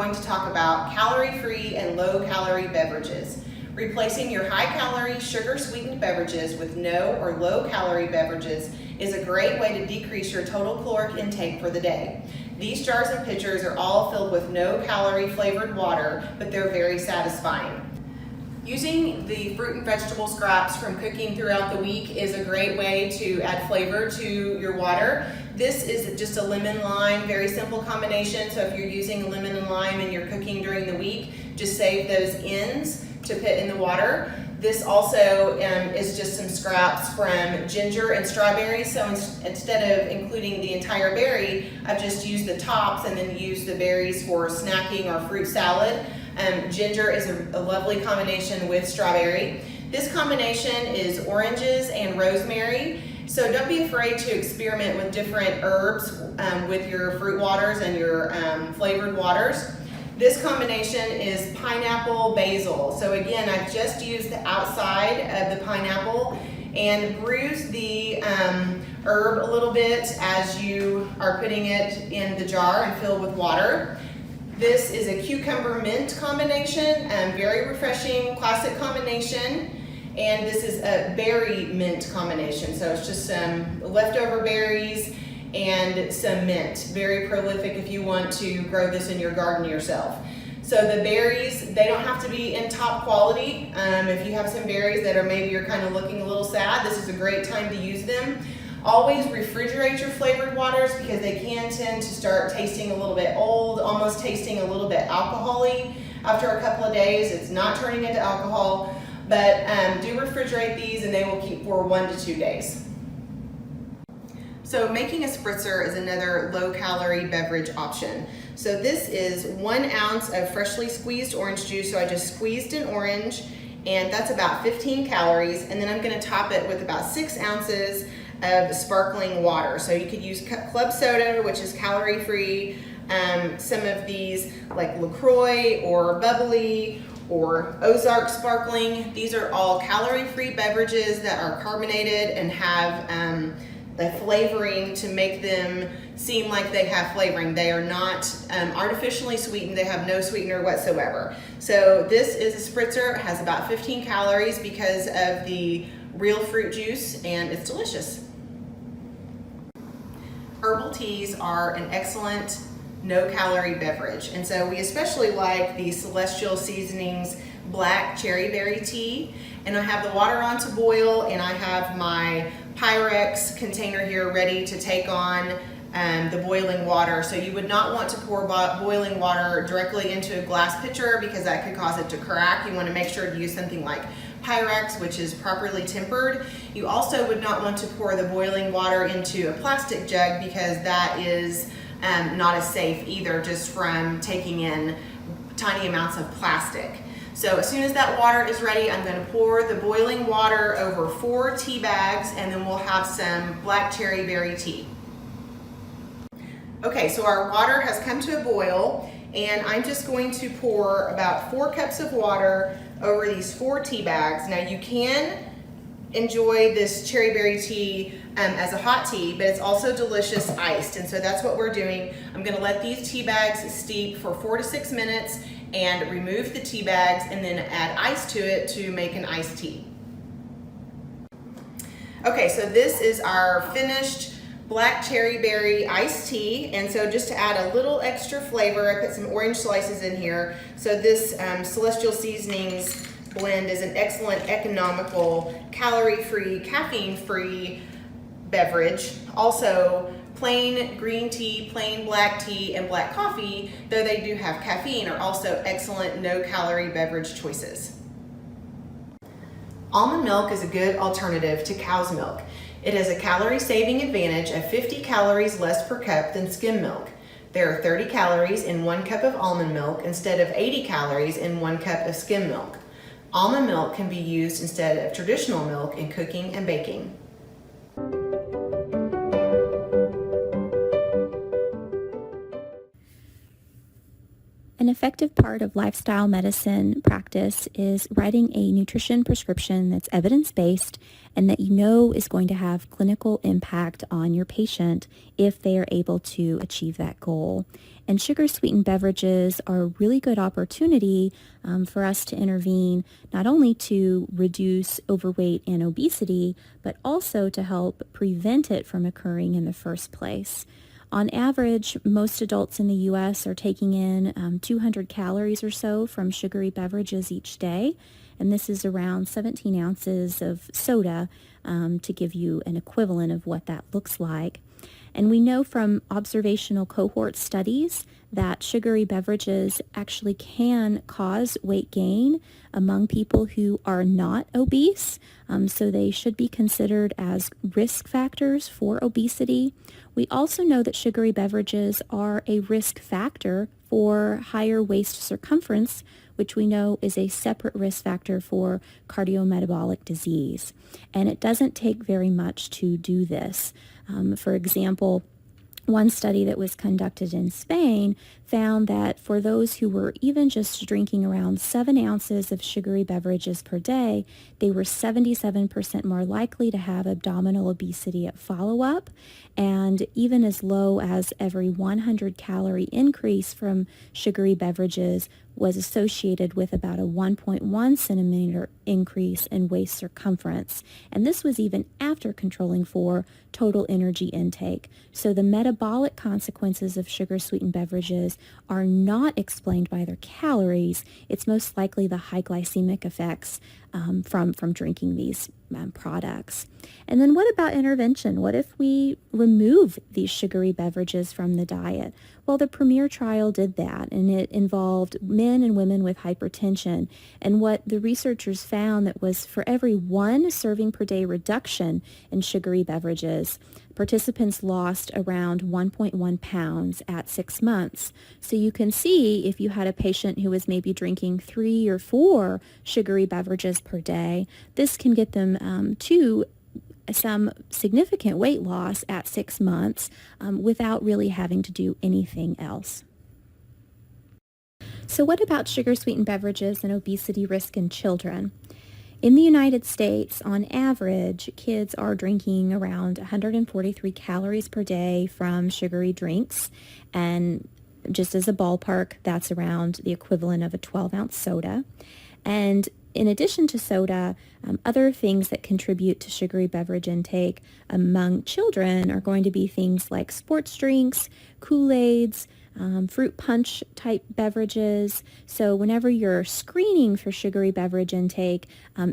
going to talk about calorie-free and low-calorie beverages. Replacing your high-calorie, sugar-sweetened beverages with no or low-calorie beverages is a great way to decrease your total caloric intake for the day. These jars and pitchers are all filled with no-calorie flavored water, but they're very satisfying. Using the fruit and vegetable scraps from cooking throughout the week is a great way to add flavor to your water. This is just a lemon lime, very simple combination. So if you're using lemon and lime and you're cooking during the week, just save those ends to put in the water. This also is just some scraps from ginger and strawberries. So instead of including the entire berry, I've just used the tops and then used the berries for snacking or fruit salad. Ginger is a lovely combination with strawberry. This combination is oranges and rosemary. So don't be afraid to experiment with different herbs with your fruit waters and your flavored waters. This combination is pineapple basil. So again, I've just used the outside of the pineapple and bruise the herb a little bit as you are putting it in the jar and fill with water. This is a cucumber mint combination, very refreshing, classic combination. And this is a berry mint combination. So it's just some leftover berries and some mint. Very prolific if you want to grow this in your garden yourself. So the berries, they don't have to be in top quality. If you have some berries that are maybe you're kind of looking a little sad, this is a great time to use them. Always refrigerate your flavored waters because they can tend to start tasting a little bit old, almost tasting a little bit alcohol-y after a couple of days. It's not turning into alcohol, but do refrigerate these and they will keep for 1 to 2 days. So making a spritzer is another low-calorie beverage option. So this is 1 ounce of freshly squeezed orange juice. So I just squeezed an orange and that's about 15 calories. And then I'm gonna top it with about 6 ounces of sparkling water. So you could use club soda, which is calorie-free. Some of these like LaCroix or bubbly or Ozark sparkling. These are all calorie-free beverages that are carbonated and have the flavoring to make them seem like they have flavoring. They are not artificially sweetened. They have no sweetener whatsoever. So this is a spritzer. It has about 15 calories because of the real fruit juice and it's delicious. Herbal teas are an excellent no-calorie beverage, and so we especially like the Celestial Seasonings Black Cherry Berry Tea. And I have the water on to boil, and I have my Pyrex container here ready to take on the boiling water. So you would not want to pour boiling water directly into a glass pitcher because that could cause it to crack. You want to make sure to use something like Pyrex, which is properly tempered. You also would not want to pour the boiling water into a plastic jug because that is not as safe either, just from taking in tiny amounts of plastic. So as soon as that water is ready, I'm going to pour the boiling water over 4 tea bags and then we'll have some black cherry berry tea. Okay, so our water has come to a boil and I'm just going to pour about 4 cups of water over these 4 tea bags. Now you can enjoy this cherry berry tea as a hot tea, but it's also delicious iced, and so that's what we're doing. I'm going to let these tea bags steep for 4 to 6 minutes and remove the tea bags and then add ice to it to make an iced tea. Okay, so this is our finished black cherry berry iced tea, and so just to add a little extra flavor, I put some orange slices in here. So this Celestial Seasonings blend is an excellent, economical, calorie-free, caffeine-free beverage. Also, plain green tea, plain black tea, and black coffee, though they do have caffeine, are also excellent no-calorie beverage choices. Almond milk is a good alternative to cow's milk. It has a calorie-saving advantage of 50 calories less per cup than skim milk. There are 30 calories in 1 cup of almond milk instead of 80 calories in 1 cup of skim milk. Almond milk can be used instead of traditional milk in cooking and baking. An effective part of lifestyle medicine practice is writing a nutrition prescription that's evidence-based and that you know is going to have clinical impact on your patient if they are able to achieve that goal. And sugar-sweetened beverages are a really good opportunity for us to intervene, not only to reduce overweight and obesity, but also to help prevent it from occurring in the first place. On average, most adults in the U.S. are taking in 200 calories or so from sugary beverages each day, and this is around 17 ounces of soda to give you an equivalent of what that looks like. And we know from observational cohort studies that sugary beverages actually can cause weight gain among people who are not obese, so they should be considered as risk factors for obesity. We also know that sugary beverages are a risk factor for higher waist circumference, which we know is a separate risk factor for cardiometabolic disease. And it doesn't take very much to do this. For example, one study that was conducted in Spain found that for those who were even just drinking around 7 ounces of sugary beverages per day, they were 77% more likely to have abdominal obesity at follow-up, and even as low as every 100 calorie increase from sugary beverages was associated with about a 1.1 centimeter increase in waist circumference. And this was even after controlling for total energy intake. So the metabolic consequences of sugar-sweetened beverages are not explained by their calories. It's most likely the high glycemic effects from drinking these products. And then what about intervention? What if we remove these sugary beverages from the diet? Well, the Premier trial did that, and it involved men and women with hypertension. And what the researchers found that was for every 1 serving per day reduction in sugary beverages, participants lost around 1.1 pounds at 6 months. So you can see if you had a patient who was maybe drinking 3 or 4 sugary beverages per day, this can get them to some significant weight loss at 6 months without really having to do anything else. So what about sugar-sweetened beverages and obesity risk in children? In the United States, on average, kids are drinking around 143 calories per day from sugary drinks, and just as a ballpark, that's around the equivalent of a 12-ounce soda. And in addition to soda, other things that contribute to sugary beverage intake among children are going to be things like sports drinks, Kool-Aids, fruit punch type beverages. So whenever you're screening for sugary beverage intake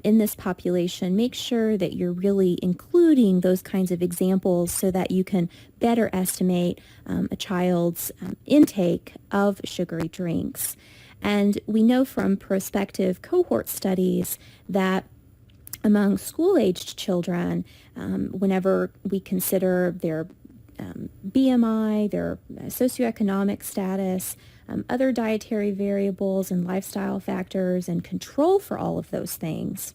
in this population, make sure that you're really including those kinds of examples so that you can better estimate a child's intake of sugary drinks. And we know from prospective cohort studies that among school-aged children, whenever we consider their BMI, their socioeconomic status, other dietary variables and lifestyle factors, and control for all of those things,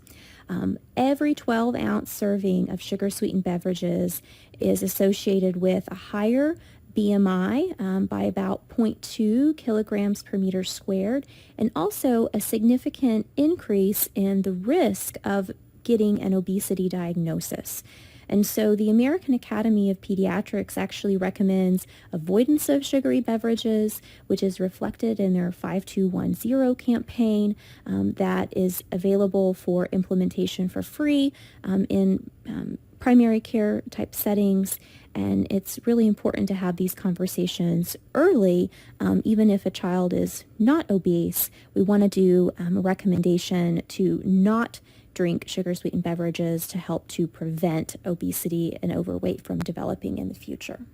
every 12-ounce serving of sugar-sweetened beverages is associated with a higher BMI by about 0.2 kilograms per meter squared, and also a significant increase in the risk of getting an obesity diagnosis. And so the American Academy of Pediatrics actually recommends avoidance of sugary beverages, which is reflected in their 5210 campaign that is available for implementation for free in primary care type settings. And it's really important to have these conversations early, even if a child is not obese. We want to do a recommendation to not drink sugar-sweetened beverages to help to prevent obesity and overweight from developing in the future.